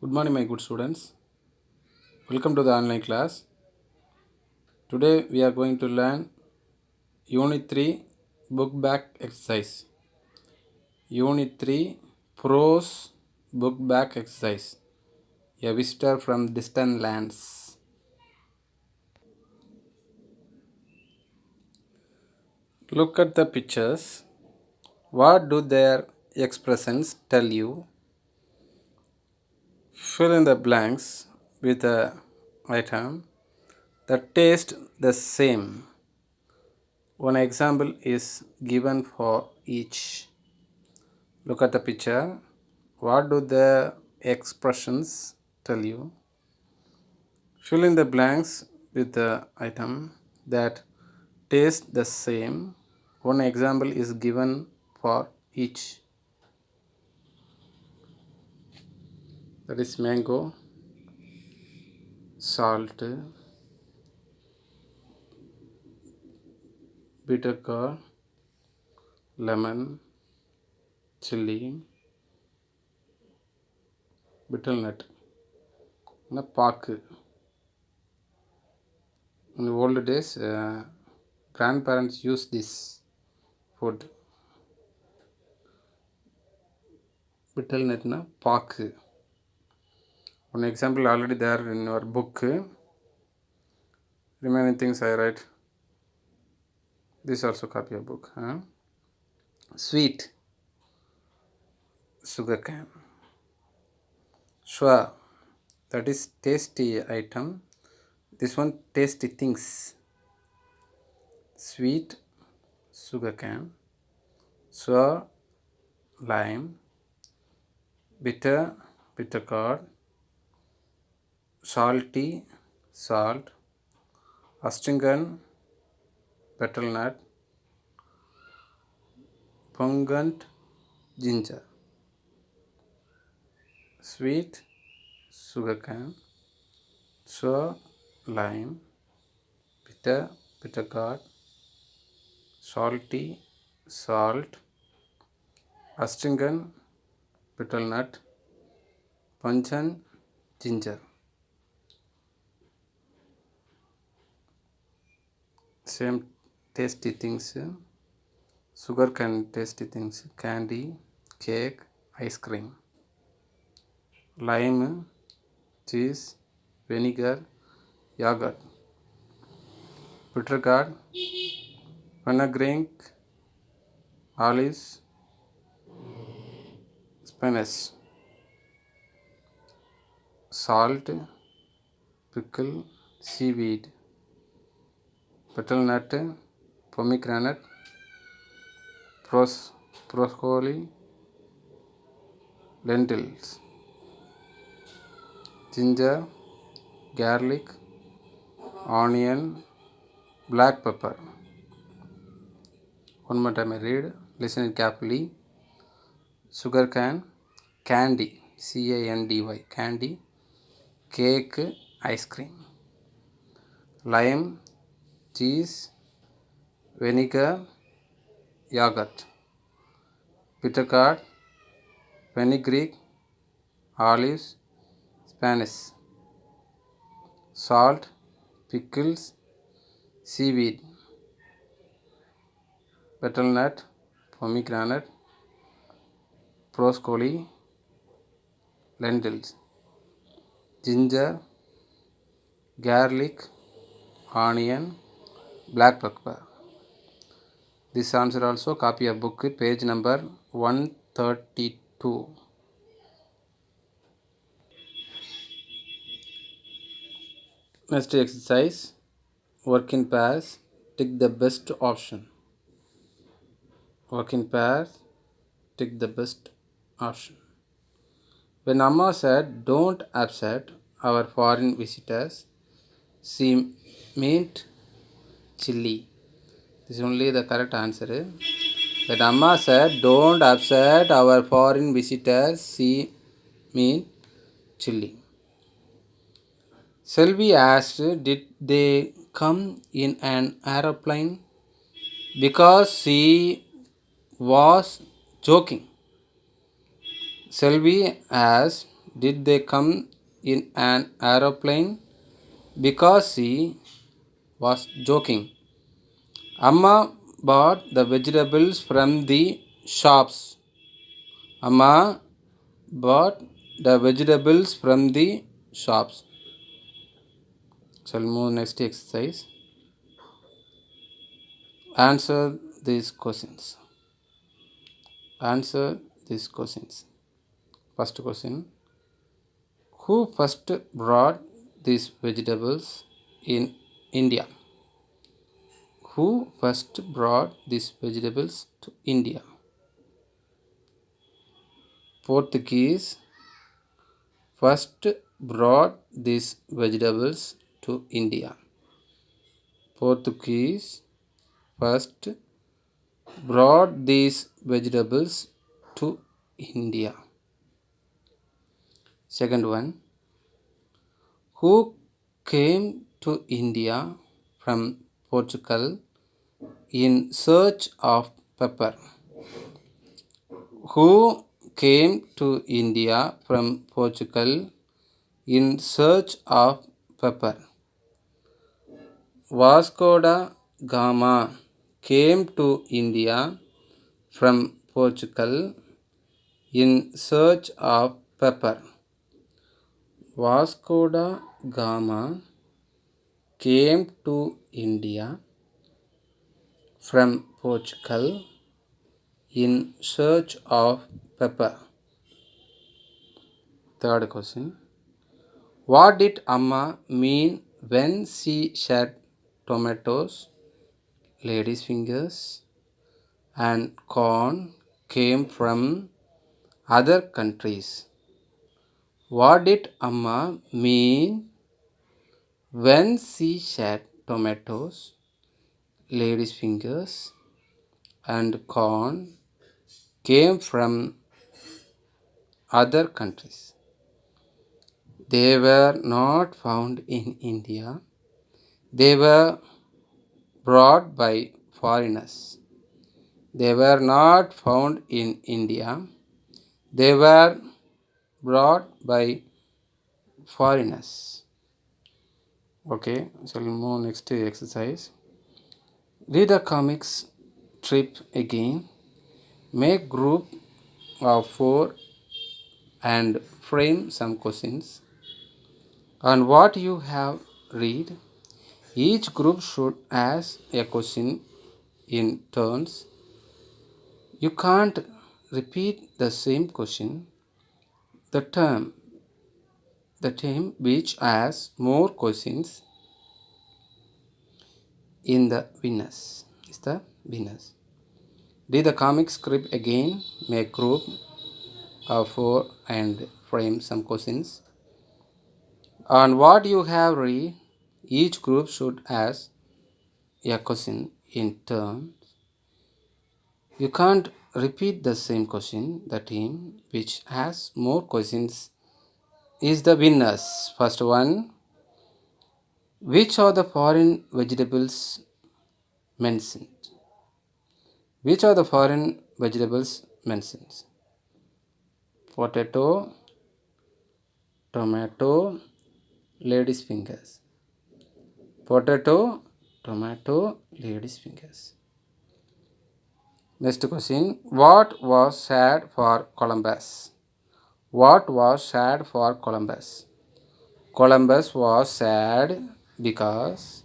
Good morning, my good students. Welcome to the online class. Today we are going to learn Unit 3 Book Back Exercise. Unit 3 Prose Book Back Exercise. A visitor from distant lands. Look at the pictures. What do their expressions tell you? Fill in the blanks with the item that taste the same. One example is given for each. Look at the picture. What do the expressions tell you? Fill in the blanks with the item that taste the same. One example is given for each. That is mango, salt, bitter gourd, lemon, chili, betel nut. பாக்கு. In the old days, grandparents used this food. Betel nut na பாக்கு. One example already there in your book. Remaining things I write. This also copy a book. Sweet, sugar cane. Shwa, that is tasty item. This one tasty things. Sweet, sugar cane. Shwa, lime. Bitter, bitter gourd. Salty, salt. Astringent, betel nut. Pungent, ginger. Sweet, sugar cane. Sour, lime. Bitter, bitter gourd. Salty, salt. Astringent, betel nut. Pungent, ginger. Same tasty things. Sugar cane tasty things. Candy, cake, ice cream. Lime, cheese, vinegar, yogurt. Bitter gourd, fenugreek, olives, spinach. Salt, pickle, seaweed. Betel nut, pomegranate, broccoli, lentils. Ginger, garlic, onion, black pepper. One more time I read. Listen carefully. Sugar cane, candy, candy, candy, cake, ice cream. Lime, cheese, vinegar, yogurt. Bitter gourd, fenugreek, olives, Spanish. Salt, pickles, seaweed. Betel nut, pomegranate, broccoli, lentils. Ginger, garlic, onion, black pepper. This answer also copy a book, page number 132. Next exercise, work in pairs, tick the best option. Work in pairs, tick the best option. When Amma said, "Don't upset our foreign visitors," she meant chili. This is only the correct answer. When Amma said, "Don't upset our foreign visitors," she meant chili. Selvi asked, "Did they come in an aeroplane?" Because she was joking. Selvi asked, did they come in an aeroplane? Because she was joking. Amma bought the vegetables from the shops. Amma bought the vegetables from the shops. Shall we move next exercise? Answer these questions. Answer these questions. First question: who first brought these vegetables in India? Who first brought these vegetables to India? Portuguese first brought these vegetables to India. Portuguese first brought these vegetables to India. Second one: who came to India from Portugal in search of pepper? Who came to India from Portugal in search of pepper? Vasco da Gama came to India from Portugal in search of pepper. Vasco da Gama came to India from Portugal in search of pepper. Third question: what did Amma mean when she said tomatoes, lady's fingers, and corn came from other countries? What did Amma mean when she said tomatoes, lady's fingers, and corn came from other countries? They were not found in India. They were brought by foreigners. They were not found in India. They were brought by foreigners. Okay, so we'll move next to exercise. Read the comics strip again. Make group of 4 and frame some questions. On what you have read, each group should ask a question in turns. You can't repeat the same question. The team which asks more questions in the winners is the winners. Read the comic script again. Make group of 4 and frame some questions. On what you have read, each group should ask a question in turn. You can't repeat the same question. The team which has more questions is the winners. First one: which are the foreign vegetables mentioned? Which are the foreign vegetables mentioned? Potato, tomato, lady's fingers. Potato, tomato, lady's fingers. Next question: what was sad for Columbus? What was sad for Columbus? Columbus was sad because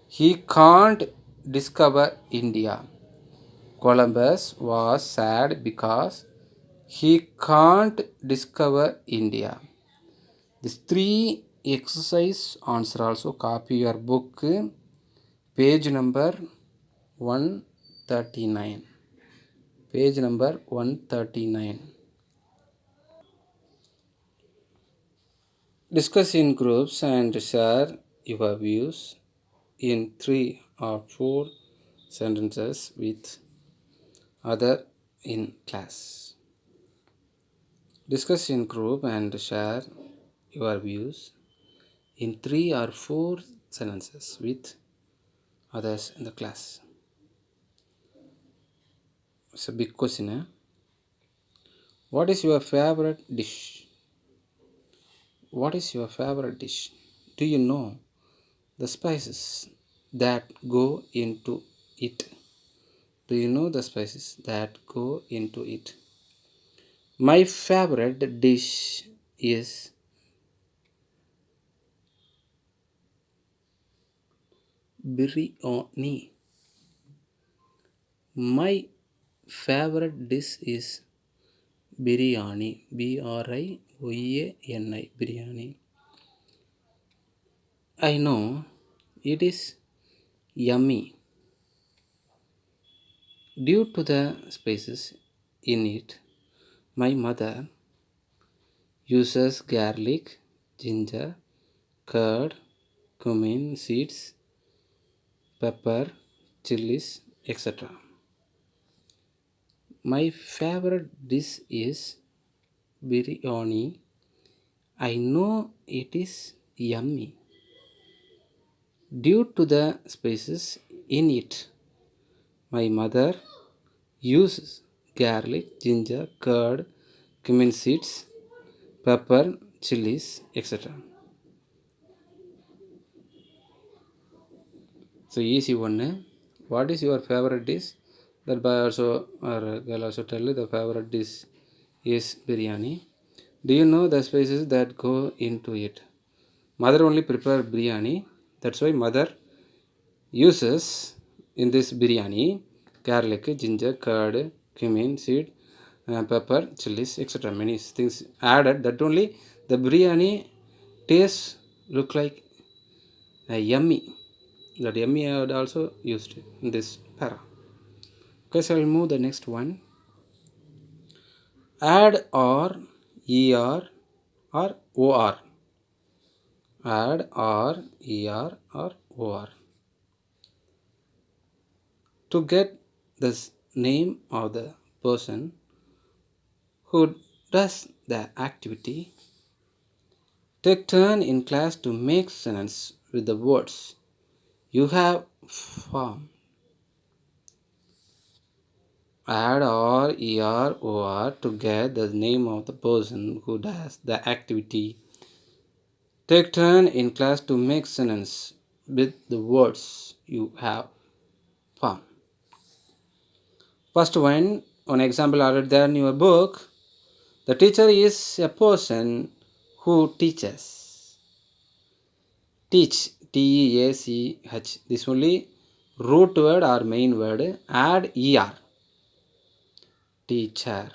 he can't discover India. Columbus was sad because he can't discover India. These 3 exercise answer also copy your book, page number 139. Page number 139. Discuss in groups and share your views in 3 or 4 sentences with other in class. Discuss in group and share your views in 3 or 4 sentences with others in the class. It's a big question. What is your favorite dish? what is your favorite dish? Do you know the spices that go into it? Do you know the spices that go into it? My favorite dish is biryani. My favorite dish is biryani. Biryani. Biryani. I know it is yummy due to the spices in it. My mother uses garlic, ginger, curd, cumin seeds, pepper, chilies, etc. My favorite dish is biryani. I know it is yummy due to the spices in it. My mother uses garlic, ginger, curd, cumin seeds, pepper, chilies, etc. So easy one. Eh? What is your favorite dish? That boy also or girl also tell you the favorite dish is biryani. Do you know the spices that go into it? Mother only prepare biryani. That's why mother uses in this biryani garlic, ginger, curd, cumin seed, pepper, chilies, etc. Many things added. That only the biryani taste look like yummy. That yummy I would also used in this para. Okay, so I'll move the next one. Add or or. Add or or. To get the name of the person who does the activity, take turn in class to make sentence with the words you have formed. Add or to get the name of the person who does the activity. Take turn in class to make sentence with the words you have formed. First one example already there in your book. The teacher is a person who teaches. Teach, Teach. This only root word or main word. Add er. Teacher.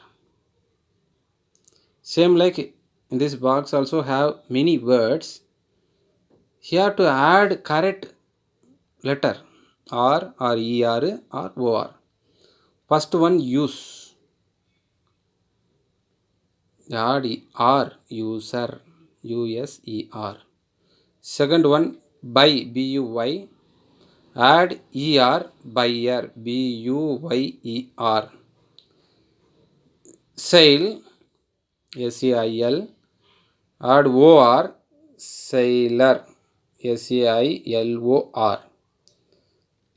Same like in this box also have many words. Here to add correct letter or er or or. First one use. Add r user user. Second one buy buy. Add buyer buyer. Sail sail. Add or sailor sailor.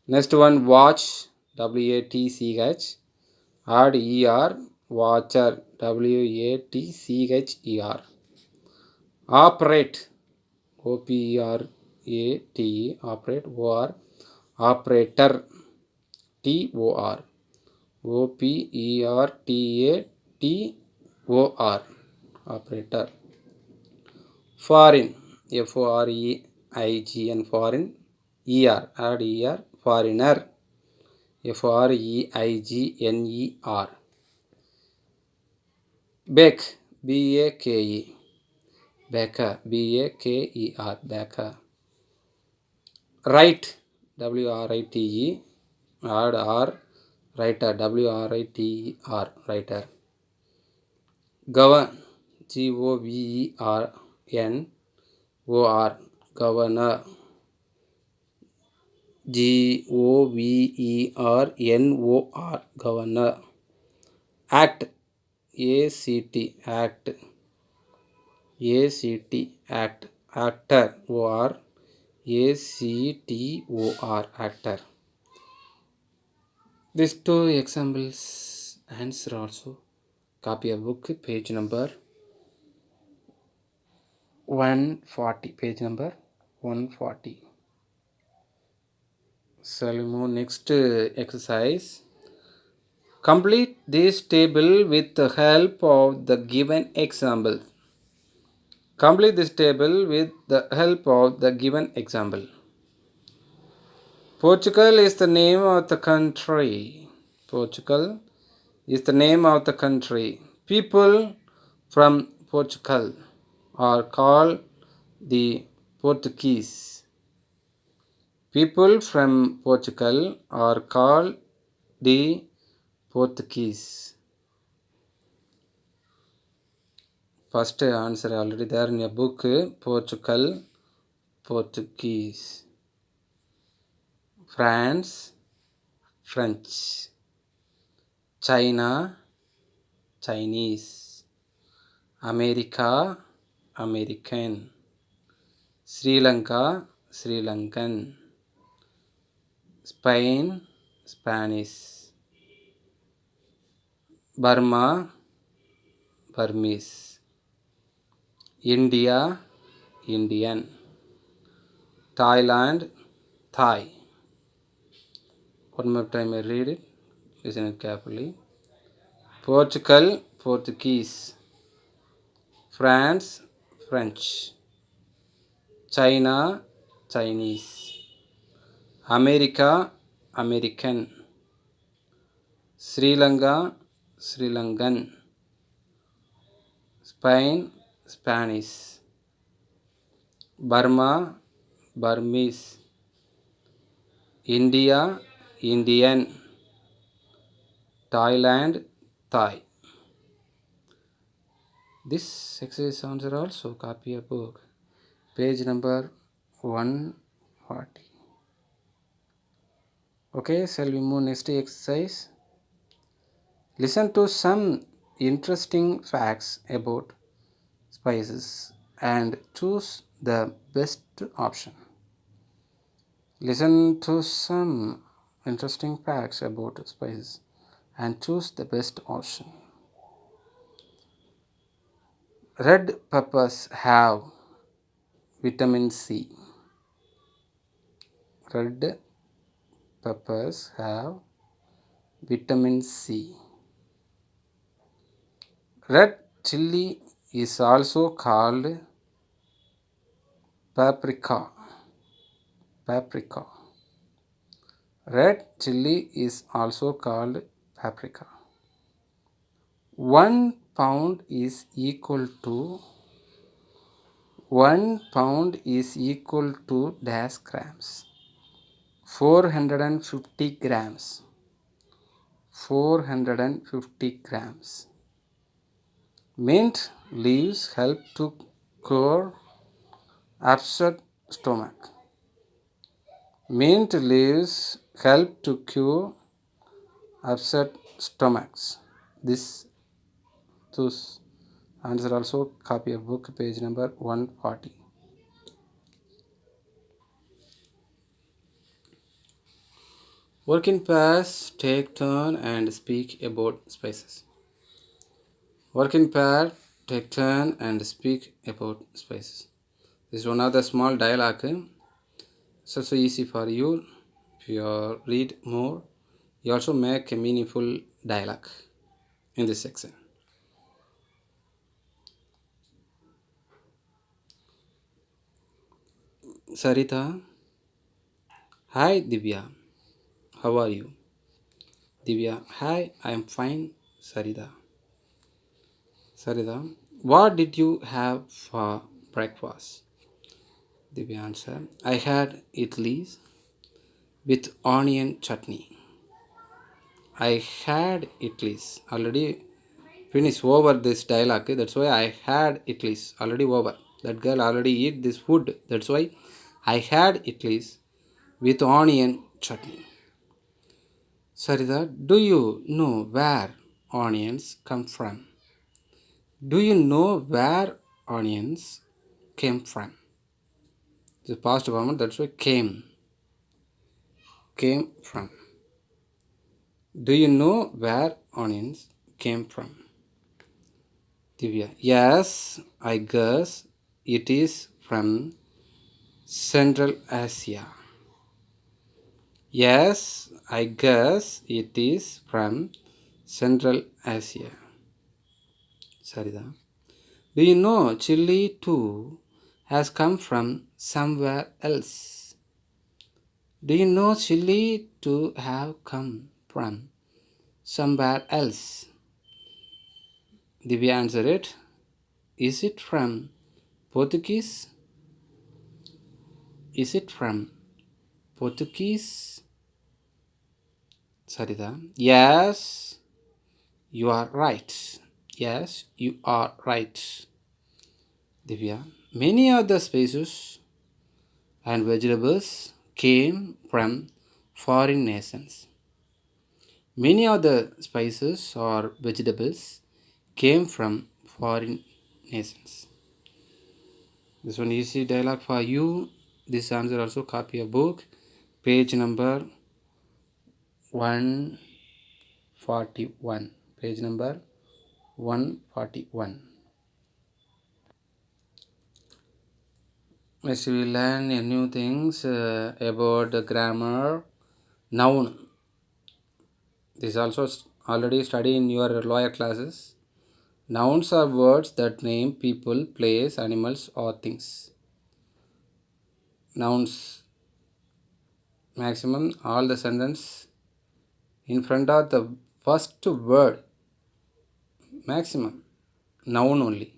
Next one watch watch. Add watcher watcher. Operate operate operate or operator tor operator operator. Foreign foreign foreign add foreigner foreigner. Bake bake baker baker baker. Write write. Add writer writer. Govern govern governor governor. Act act act actor actor. These two examples answer also. Copy a book, page number 140, page number 140. Shall we move next exercise? Complete this table with the help of the given example. Complete this table with the help of the given example. Portugal is the name of the country. Portugal is the name of the country. People from Portugal are called the Portuguese. People from Portugal are called the Portuguese. First answer already there in your book. Portugal, Portuguese. France, French. China, Chinese. America, American. Sri Lanka, Sri Lankan. Spain, Spanish. Burma, Burmese. India, Indian. Thailand, Thai. One more time I read it. Listen it carefully. Portugal, Portuguese. France, French. China, Chinese. America, American. Sri Lanka, Sri Lankan. Spain, Spanish. Burma, Burmese. India, Indian. Thailand, Thai. This exercise answer also copy a book. Page number 140. Okay, shall we move next exercise? Listen to some interesting facts about spices and choose the best option. Listen to some interesting facts about spices and choose the best option. Red peppers have vitamin C. Red peppers have vitamin C. Red chili is also called paprika. Paprika. Red chili is also called paprika. 1 pound is equal to 1 pound is equal to dash grams. 450 grams. 450 grams. Mint leaves help to cure upset stomach. Mint leaves help to cure upset stomachs. This answer also copy a book, page number 140. Work in pairs, take turn and speak about spices. Work in pair, take turn and speak about spices. This is one of the small dialogue. It's also easy for you. If you read more, you also make a meaningful dialogue in this section. Sarita. Hi Divya. How are you? Divya. Hi, I am fine. Sarita. Sarita. What did you have for breakfast? Divya answer. I had idlis with onion chutney. I had idlis. Already finished over this dialogue. That's why I had idlis. Already over. That girl already eat this food. That's why I had idlis with onion chutney. Sarita, do you know where onions come from? Do you know where onions came from? The past form, that's why came. Came from. Do you know where onions came from? Divya. Yes, I guess it is from Central Asia. Yes, I guess it is from Central Asia. Sarida. Do you know chili too has come from somewhere else? Do you know chili too have come from somewhere else? Divya answer it. Is it from Portuguese? Is it from Portuguese? Sarida. Yes, you are right. Yes, you are right. Divya. Many of the species and vegetables came from foreign nations. Many of the spices or vegetables came from foreign nations. This one easy dialogue for you. This answer also copy a book, page number 141. Page number 141. Next we will learn a new things about the grammar. Noun. This also already studied in your lower classes. Nouns are words that name people, place, animals, or things. Nouns maximum all the sentence in front of the first word maximum noun only.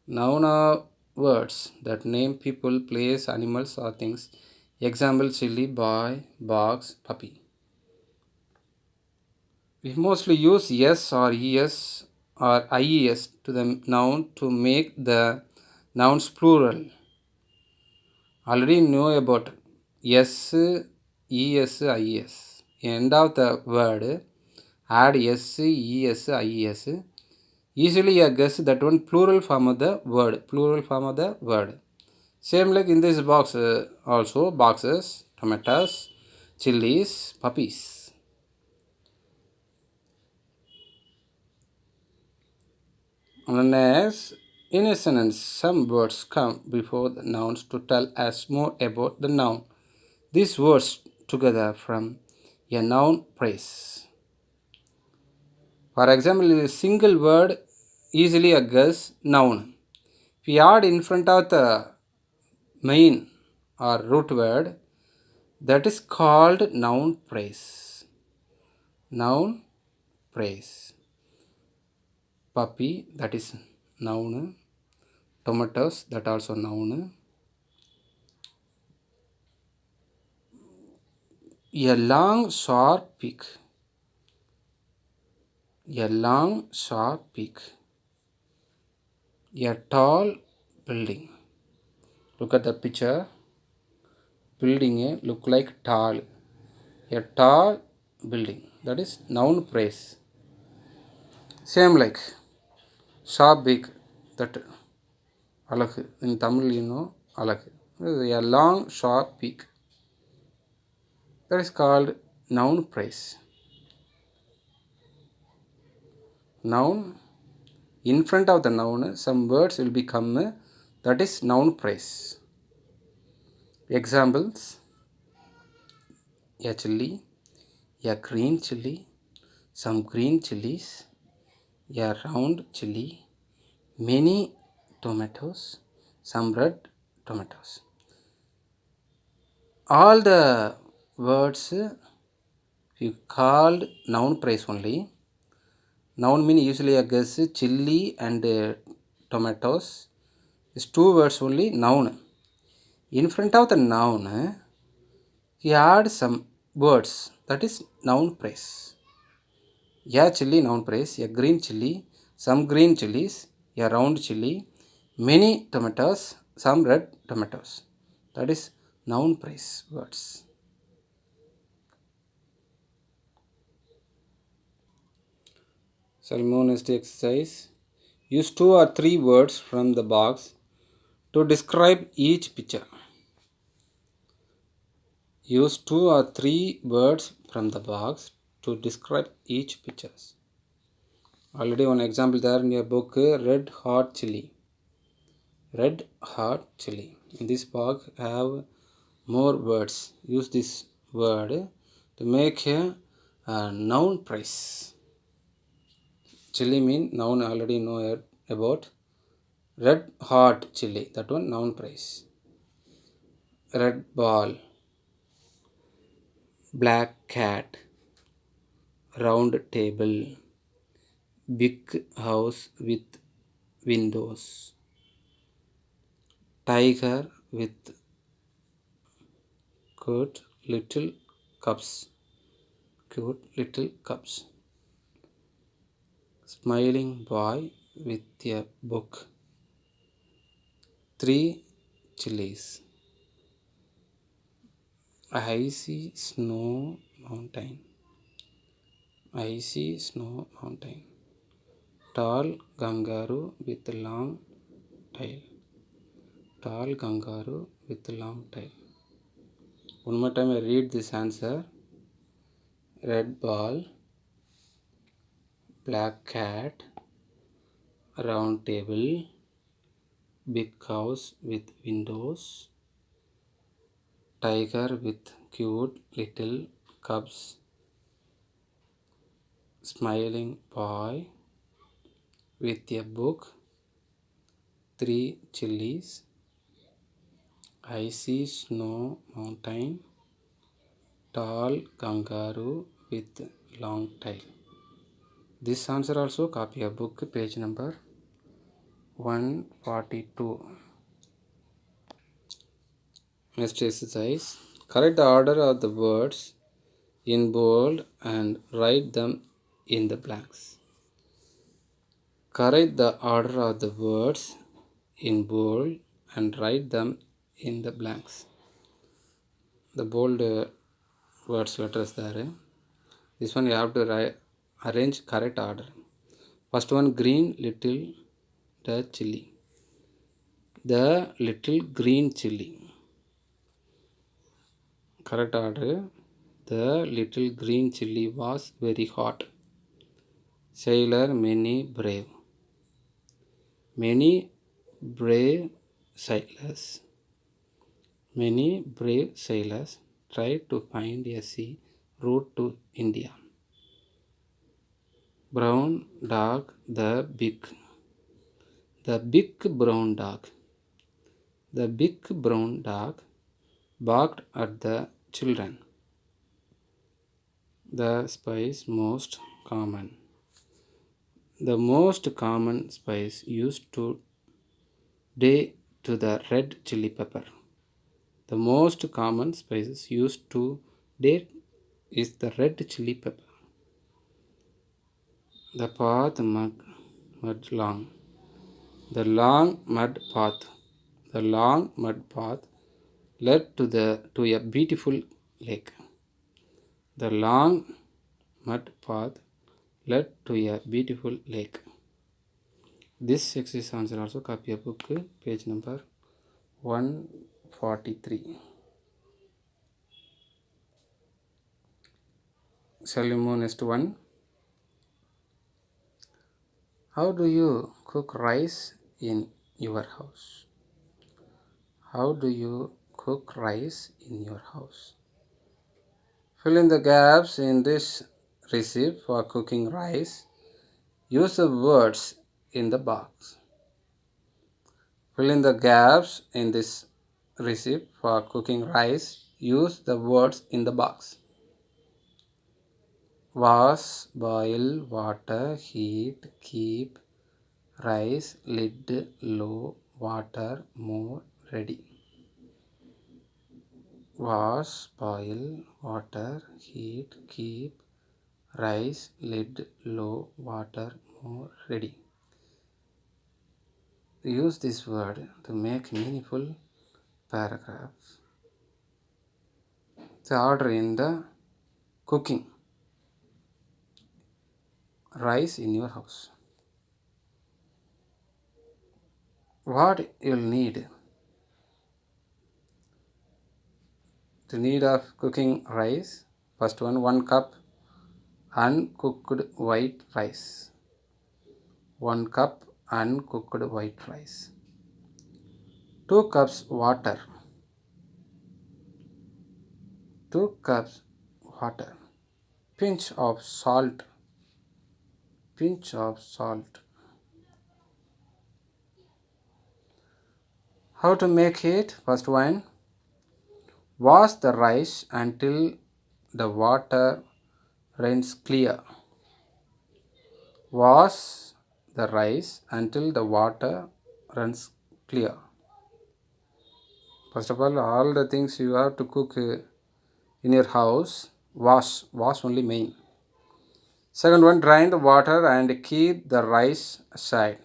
Noun are words that name people, place, animals, or things. Example: chili, boy, box, puppy. We mostly use yes or es or ies to the noun to make the nouns plural. Already know about yes, es, ies. End of the word add s, es, ies. Easily you guess that one plural form of the word. Plural form of the word. Same like in this box also boxes, tomatoes, chilies, puppies. And next, in a sentence, some words come before the nouns to tell us more about the noun. These words together from a noun phrase. For example, a single word easily a guess noun. If we add in front of the main or root word, that is called noun phrase. Noun phrase. Puppy, that is noun. Tomatoes, that also noun. A long sharp peak. A long sharp peak. A tall building. Look at the picture. Building look like tall. A tall building. That is noun phrase. Same like sharp big. That alagu. In Tamil you know alagu. A long sharp peak. That is called noun phrase. Noun. In front of the noun some words will become that is noun phrase. Examples: a chili, a green chili, some green chilies, a round chili, many tomatoes, some red tomatoes. All the words you called noun phrase only. Noun mean usually a guess chili and tomatoes. These two words only noun. In front of the noun, you add some words that is noun phrase. A chili noun phrase, a green chili, some green chilies, a round chili, many tomatoes, some red tomatoes. That is noun phrase words. Shall next exercise. Use two or three words from the box to describe each picture. Use two or three words from the box to describe each picture. Already one example there in your book, red hot chili. red hot chili. In this box have more words. Use this word to make a noun phrase. Chili mean noun already know about. Red hot chili, that one noun phrase. Red ball, black cat, round table, big house with windows, tiger with cute little cubs, smiling boy with a book, three chilies, icy snow mountain, icy snow mountain, tall kangaroo with long tail, tall kangaroo with long tail. One more time I read this answer. Red ball, black cat, round table, big house with windows, tiger with cute little cubs, smiling boy with a book, three chilies, icy snow mountain, tall kangaroo with long tail. This answer also copy a book, page number 142. Next exercise. Correct the order of the words in bold and write them in the blanks. Correct the order of the words in bold and write them in the blanks. The bold words letters there. This one you have to arrange correct order. First one, green little the chili. The little green chili. Correct order. The little green chili was very hot. Sailor many brave. Many brave sailors. Many brave sailors tried to find a sea route to India. Brown dog, the big brown dog. The big brown dog barked at the children. The spice most common. The most common spice used today to the red chili pepper. The most common spices used today is the red chili pepper. The path mud long. The long mud path. The long mud path led to a beautiful lake. The long mud path led to a beautiful lake. This exercise answer also copy a book, page number 143. Shall we move next one? How do you cook rice in your house? How do you cook rice in your house? Fill in the gaps in this recipe for cooking rice. Use the words in the box. Fill in the gaps in this recipe for cooking rice. Use the words in the box. Wash, boil, water, heat, keep, rice, lid, low, water, more, ready. Wash, boil, water, heat, keep, rice, lid, low, water, more, ready. Use this word to make meaningful paragraph. The order in the cooking rice in your house. What you'll need to need of cooking rice. First one cup uncooked white rice. 1 cup uncooked white rice. 2 cups water. 2 cups water. Pinch of salt. Pinch of salt. How to make it? First one, wash the rice until the water runs clear. Wash the rice until the water runs clear. First of all the things you have to cook in your house, wash only main. Second one, drain the water and keep the rice aside.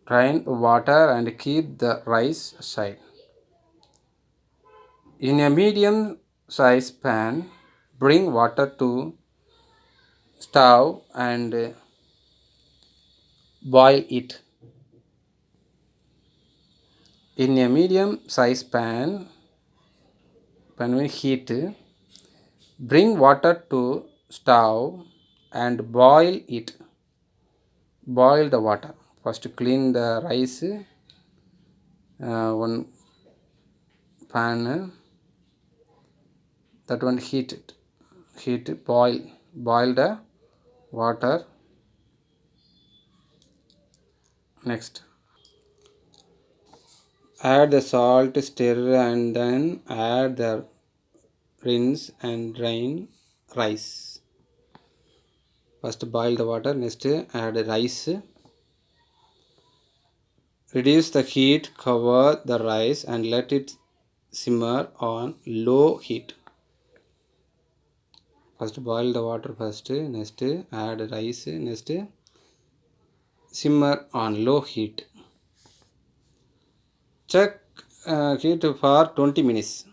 Drain the water and keep the rice aside. In a medium size pan, bring water to stove and boil it. In a medium size pan will heat, bring water to stove and boil it. Boil the water. First clean the rice, one pan, that one heat it. Heat, boil the water. Next, add the salt, stir, and then add the rinse and drain rice. First boil the water, next add rice. Reduce the heat, cover the rice and let it simmer on low heat. First boil the water first, next add rice, next simmer on low heat. Check heat for 20 minutes.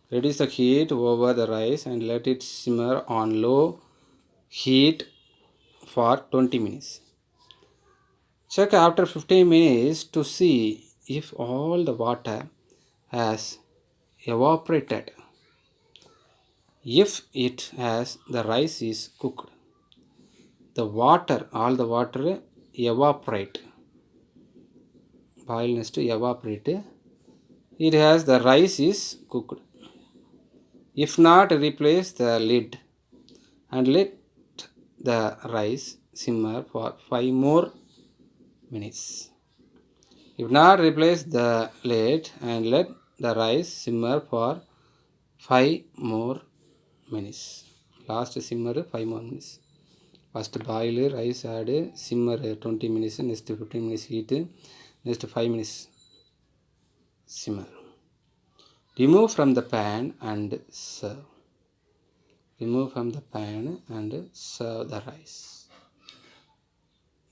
Reduce the heat over the rice and let it simmer on low heat for 20 minutes. Check after 15 minutes to see if all the water has evaporated. If it has, the rice is cooked. All the water evaporate. Boil next to evaporate. It has, the rice is cooked. If not, replace the lid and let the rice simmer for 5 more minutes. If not, replace the lid and let the rice simmer for 5 more minutes. Last simmer 5 more minutes. First boil rice, add simmer 20 minutes, next 15 minutes heat, next 5 minutes simmer. Remove from the pan and serve. Remove from the pan and serve the rice.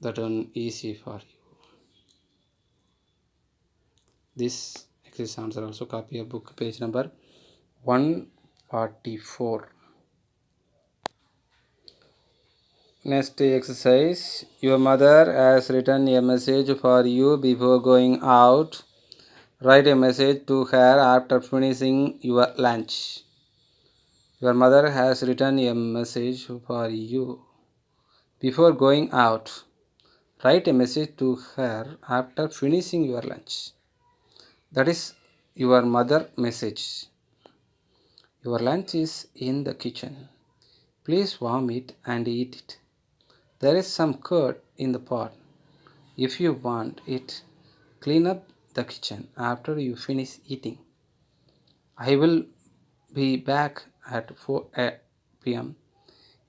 That one easy for you. This exercise answer also copy a book page number 144. Next exercise. Your mother has written a message for you before going out. Write a message to her after finishing your lunch. Your mother has written a message for you before going out. Write a message to her after finishing your lunch. That is your mother message. Your lunch is in the kitchen. Please warm it and eat it. There is some curd in the pot. If you want it, clean up the kitchen after you finish eating. I will be back at 4 p.m.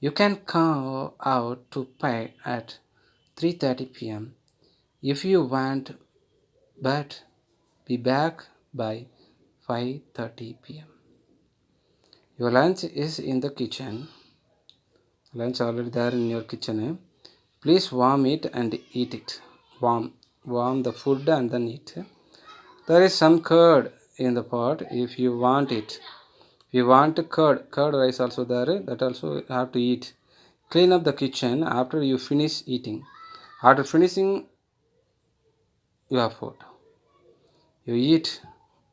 You can come out to pay at 3:30 p.m. if you want, but be back by 5:30 p.m. Your lunch is in the kitchen. Lunch already there in your kitchen. Please warm it and eat it. Warm the food and then eat. There is some curd in the pot if you want it. If you want curd rice also there, that also you have to eat. Clean up the kitchen after you finish eating. After finishing your food, you eat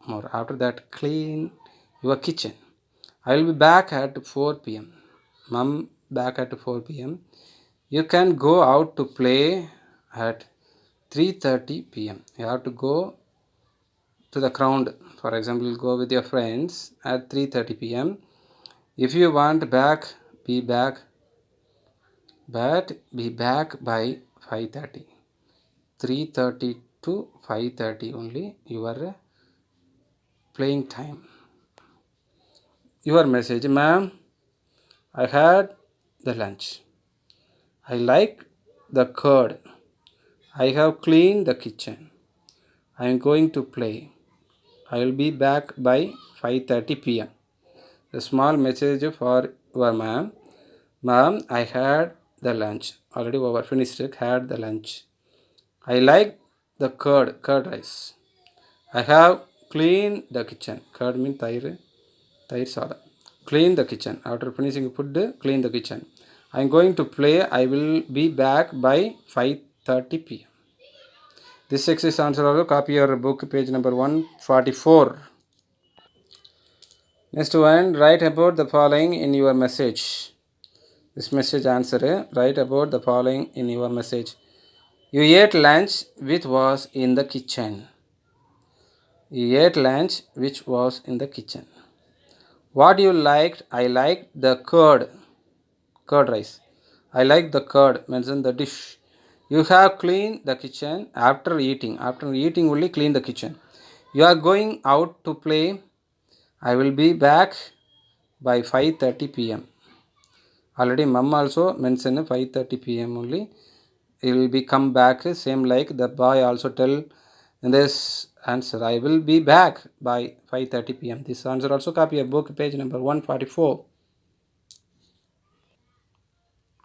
more. After that, clean your kitchen. I will be back at 4 p.m. Mom back at 4 p.m. You can go out to play at 3:30 p.m. You have to go to the ground. For example, go with your friends at 3:30 p.m. If you want back, be back, but be back by 5:30. 3:30 to 5:30 only your playing time. Your message, ma'am, I had the lunch. I like the curd. I have cleaned the kitchen. I am going to play. I will be back by 5:30 p.m. A small message for your ma'am. Ma'am, I had the lunch. Already over finished it. Had the lunch. I like the curd rice. I have cleaned the kitchen. Curd means tair sada. Clean the kitchen. After finishing food, clean the kitchen. I am going to play. I will be back by 5:30 p.m. This exercise answer also copy your book page number 144. Next one, write about the following in your message. This message answer, write about the following in your message. You ate lunch which was in the kitchen. You ate lunch which was in the kitchen. What you liked? I liked the curd rice. I like the curd, mention the dish. You have cleaned the kitchen after eating. After eating only clean the kitchen. You are going out to play. I will be back by 5:30 p.m. Already mom also mentioned 5:30 p.m. only. He will be come back. Same like the boy also tell in this answer. I will be back by 5:30 p.m. This answer also copy a book page number 144.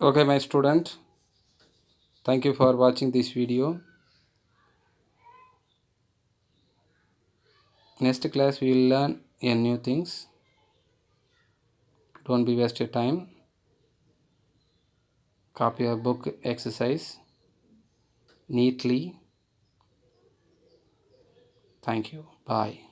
Okay, my student. Thank you for watching this video. Next class we will learn a new things. Don't be waste your time. Copy your book exercise neatly. Thank you. Bye.